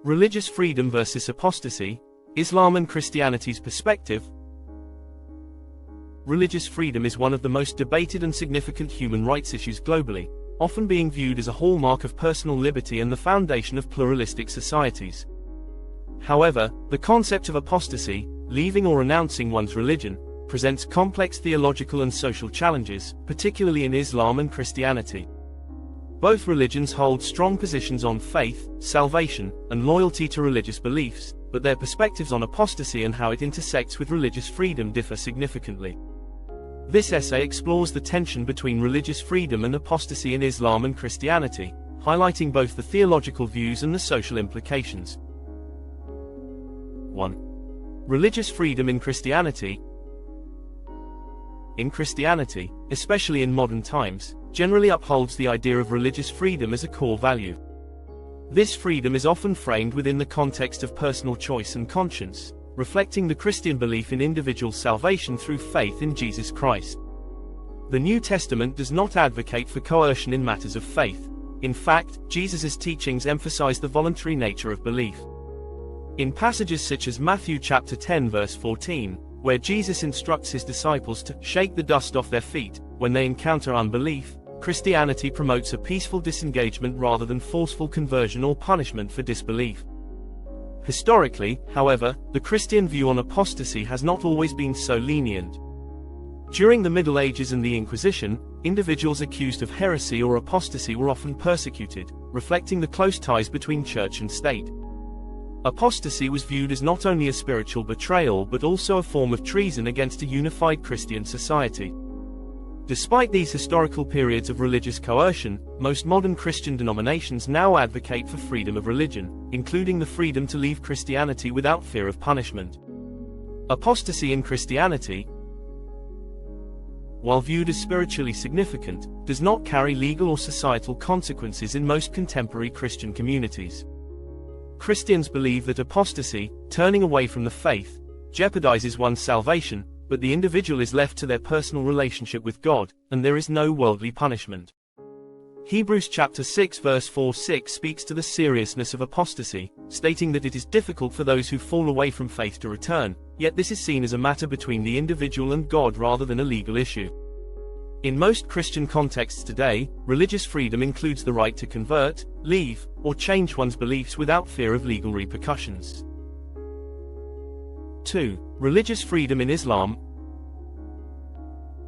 Religious freedom versus apostasy, Islam and Christianity's perspective. Religious freedom is one of the most debated and significant human rights issues globally, often being viewed as a hallmark of personal liberty and the foundation of pluralistic societies. However, the concept of apostasy, leaving or renouncing one's religion, presents complex theological and social challenges, particularly in Islam and Christianity. Both religions hold strong positions on faith, salvation, and loyalty to religious beliefs, but their perspectives on apostasy and how it intersects with religious freedom differ significantly. This essay explores the tension between religious freedom and apostasy in Islam and Christianity, highlighting both the theological views and the social implications. 1. Religious freedom in Christianity. In Christianity, especially in modern times, generally upholds the idea of religious freedom as a core value. This freedom is often framed within the context of personal choice and conscience, reflecting the Christian belief in individual salvation through faith in Jesus Christ. The New Testament does not advocate for coercion in matters of faith. In fact, Jesus' teachings emphasize the voluntary nature of belief. In passages such as Matthew chapter 10 verse 14, where Jesus instructs his disciples to shake the dust off their feet when they encounter unbelief, Christianity promotes a peaceful disengagement rather than forceful conversion or punishment for disbelief. Historically, however, the Christian view on apostasy has not always been so lenient. During the Middle Ages and the Inquisition, individuals accused of heresy or apostasy were often persecuted, reflecting the close ties between church and state. Apostasy was viewed as not only a spiritual betrayal but also a form of treason against a unified Christian society. Despite these historical periods of religious coercion, most modern Christian denominations now advocate for freedom of religion, including the freedom to leave Christianity without fear of punishment. Apostasy in Christianity, while viewed as spiritually significant, does not carry legal or societal consequences in most contemporary Christian communities. Christians believe that apostasy, turning away from the faith, jeopardizes one's salvation, but the individual is left to their personal relationship with God, and there is no worldly punishment. Hebrews chapter 6 verse 4-6 speaks to the seriousness of apostasy, stating that it is difficult for those who fall away from faith to return, yet this is seen as a matter between the individual and God rather than a legal issue. In most Christian contexts today, religious freedom includes the right to convert, leave, or change one's beliefs without fear of legal repercussions. 2. Religious freedom in Islam.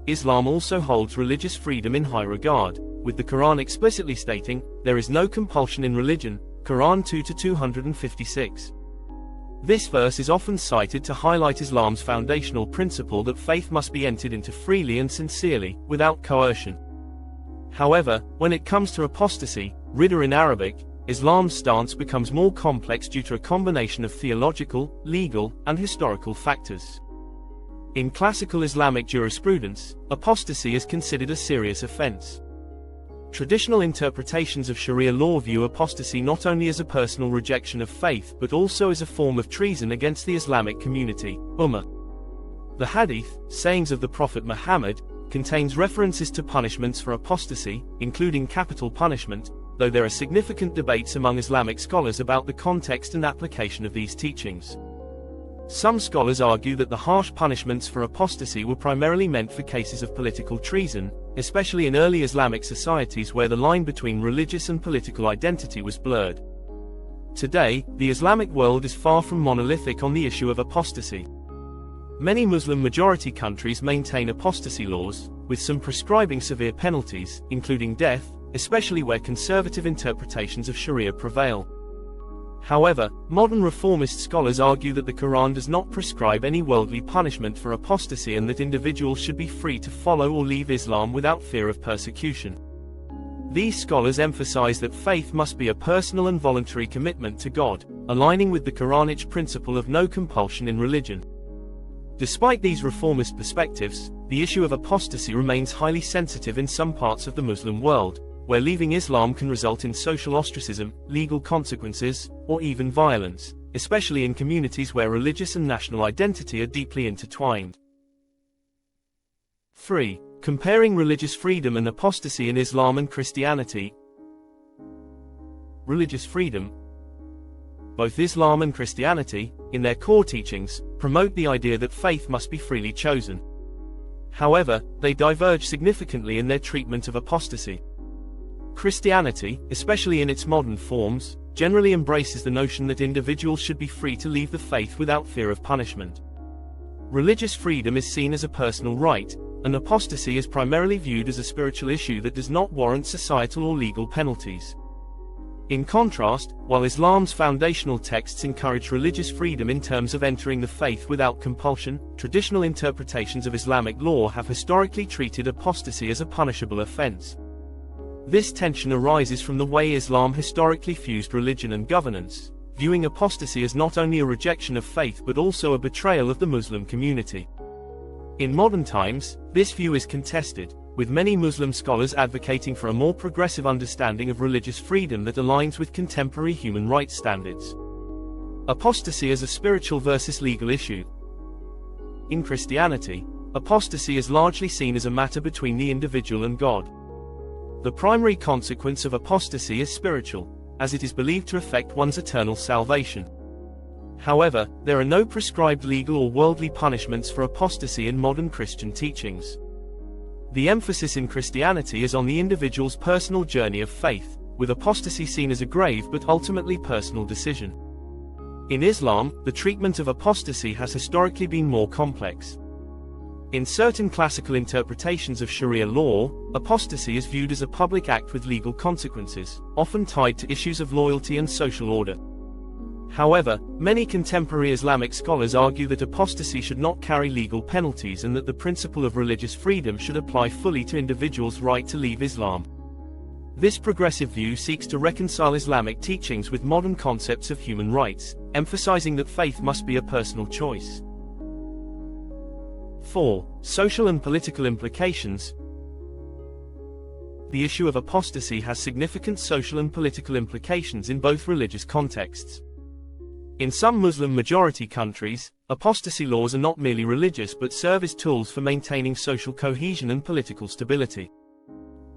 Islam also holds religious freedom in high regard, with the Quran explicitly stating, "There is no compulsion in religion," Quran 2-256. This verse is often cited to highlight Islam's foundational principle that faith must be entered into freely and sincerely, without coercion. However, when it comes to apostasy, ridda in Arabic, Islam's stance becomes more complex due to a combination of theological, legal, and historical factors. In classical Islamic jurisprudence, apostasy is considered a serious offense. Traditional interpretations of Sharia law view apostasy not only as a personal rejection of faith but also as a form of treason against the Islamic community, Ummah. The Hadith, sayings of the Prophet Muhammad, contains references to punishments for apostasy, including capital punishment, though there are significant debates among Islamic scholars about the context and application of these teachings. Some scholars argue that the harsh punishments for apostasy were primarily meant for cases of political treason, especially in early Islamic societies where the line between religious and political identity was blurred. Today, the Islamic world is far from monolithic on the issue of apostasy. Many Muslim-majority countries maintain apostasy laws, with some prescribing severe penalties, including death, especially where conservative interpretations of Sharia prevail. However, modern reformist scholars argue that the Quran does not prescribe any worldly punishment for apostasy and that individuals should be free to follow or leave Islam without fear of persecution. These scholars emphasize that faith must be a personal and voluntary commitment to God, aligning with the Quranic principle of no compulsion in religion. Despite these reformist perspectives, the issue of apostasy remains highly sensitive in some parts of the Muslim world, where leaving Islam can result in social ostracism, legal consequences, or even violence, especially in communities where religious and national identity are deeply intertwined. 3. Comparing religious freedom and apostasy in Islam and Christianity. Religious freedom. both Islam and Christianity, in their core teachings, promote the idea that faith must be freely chosen. However, they diverge significantly in their treatment of apostasy. Christianity, especially in its modern forms, generally embraces the notion that individuals should be free to leave the faith without fear of punishment. Religious freedom is seen as a personal right, and apostasy is primarily viewed as a spiritual issue that does not warrant societal or legal penalties. In contrast, while Islam's foundational texts encourage religious freedom in terms of entering the faith without compulsion, traditional interpretations of Islamic law have historically treated apostasy as a punishable offense. This tension arises from the way Islam historically fused religion and governance, viewing apostasy as not only a rejection of faith but also a betrayal of the Muslim community. In modern times, this view is contested, with many Muslim scholars advocating for a more progressive understanding of religious freedom that aligns with contemporary human rights standards. Apostasy as a spiritual versus legal issue. In Christianity, apostasy is largely seen as a matter between the individual and God. The primary consequence of apostasy is spiritual, as it is believed to affect one's eternal salvation. However, there are no prescribed legal or worldly punishments for apostasy in modern Christian teachings. The emphasis in Christianity is on the individual's personal journey of faith, with apostasy seen as a grave but ultimately personal decision. In Islam, the treatment of apostasy has historically been more complex. In certain classical interpretations of Sharia law, apostasy is viewed as a public act with legal consequences, often tied to issues of loyalty and social order. However, many contemporary Islamic scholars argue that apostasy should not carry legal penalties and that the principle of religious freedom should apply fully to individuals' right to leave Islam. This progressive view seeks to reconcile Islamic teachings with modern concepts of human rights, emphasizing that faith must be a personal choice. 4. Social and political implications. The issue of apostasy has significant social and political implications in both religious contexts. In some Muslim-majority countries, apostasy laws are not merely religious but serve as tools for maintaining social cohesion and political stability.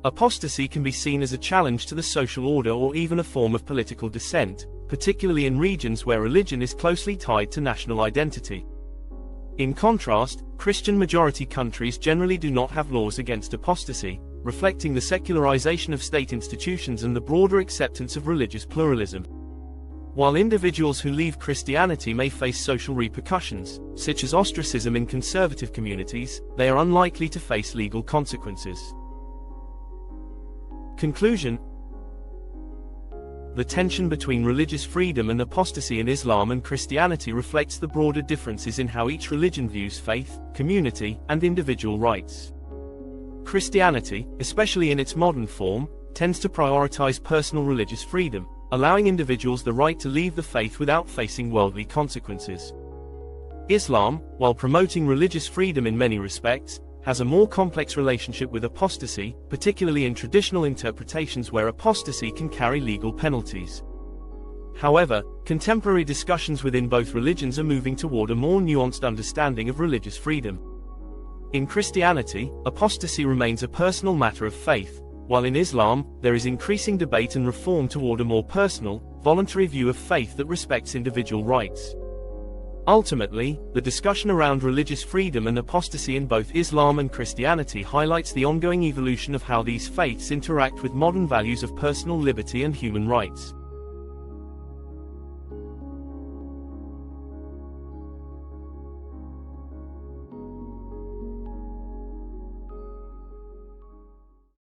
Apostasy can be seen as a challenge to the social order or even a form of political dissent, particularly in regions where religion is closely tied to national identity. In contrast, Christian-majority countries generally do not have laws against apostasy, reflecting the secularization of state institutions and the broader acceptance of religious pluralism. While individuals who leave Christianity may face social repercussions, such as ostracism in conservative communities, they are unlikely to face legal consequences. Conclusion. The tension between religious freedom and apostasy in Islam and Christianity reflects the broader differences in how each religion views faith, community, and individual rights. Christianity, especially in its modern form, tends to prioritize personal religious freedom, allowing individuals the right to leave the faith without facing worldly consequences. Islam, while promoting religious freedom in many respects, has a more complex relationship with apostasy, particularly in traditional interpretations where apostasy can carry legal penalties. However, contemporary discussions within both religions are moving toward a more nuanced understanding of religious freedom. In Christianity, apostasy remains a personal matter of faith, while in Islam, there is increasing debate and reform toward a more personal, voluntary view of faith that respects individual rights. Ultimately, the discussion around religious freedom and apostasy in both Islam and Christianity highlights the ongoing evolution of how these faiths interact with modern values of personal liberty and human rights.